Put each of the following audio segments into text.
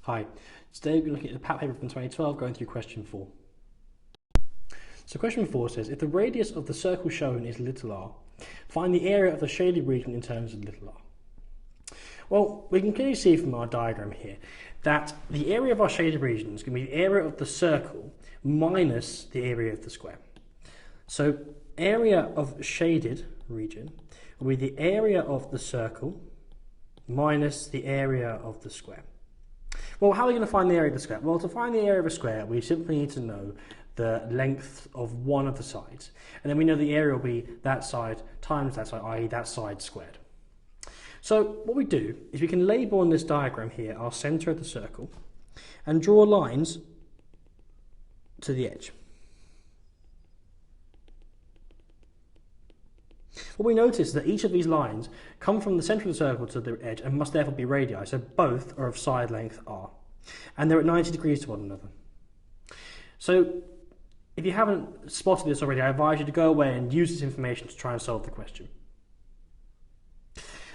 Hi, today we're looking at the PAT paper from 2012 going through question 4. So question 4 says, if the radius of the circle shown is little r, find the area of the shaded region in terms of little r. Well, we can clearly see from our diagram here that the area of our shaded region is going to be the area of the circle minus the area of the square. So area of shaded region will be the area of the circle minus the area of the square. Well, how are we going to find the area of the square? Well, to find the area of a square, we simply need to know the length of one of the sides. And then we know the area will be that side times that side, i.e. that side squared. So what we do is we can label on this diagram here our centre of the circle and draw lines to the edge. What we notice is that each of these lines come from the centre of the circle to the edge and must therefore be radii, so both are of side length r. And they're at 90 degrees to one another. So if you haven't spotted this already, I advise you to go away and use this information to try and solve the question.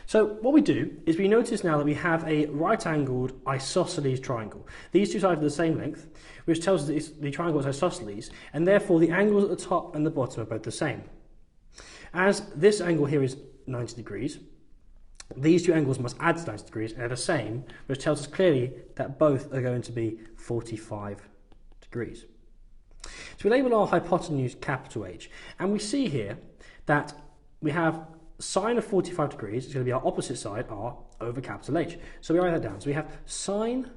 So what we do is we notice now that we have a right-angled isosceles triangle. These two sides are the same length, which tells us that the triangle is isosceles, and therefore the angles at the top and the bottom are both the same. As this angle here is 90 degrees, these two angles must add to 90 degrees and they're the same, which tells us clearly that both are going to be 45 degrees. So we label our hypotenuse capital H, and we see here that we have sine of 45 degrees is going to be our opposite side, r, over capital H. So we write that down. So we have sine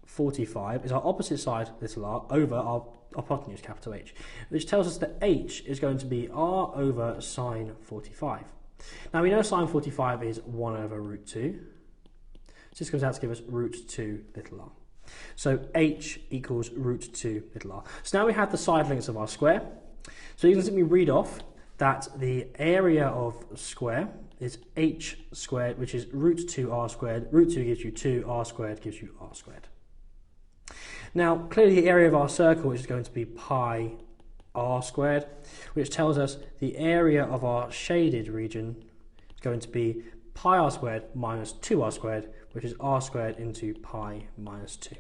45 is our opposite side, little r, over our hypotenuse, capital H, which tells us that h is going to be r over sine 45. Now we know sine 45 is 1 over root 2. So this comes out to give us root 2 little r. So h equals root 2 little r. So now we have the side lengths of our square. So you can simply read off that the area of square is h squared, which is root 2 r squared. Root 2 gives you 2, r squared gives you r squared. Now, clearly the area of our circle is going to be pi r squared, which tells us the area of our shaded region is going to be pi r squared minus 2r squared, which is r squared into pi minus 2.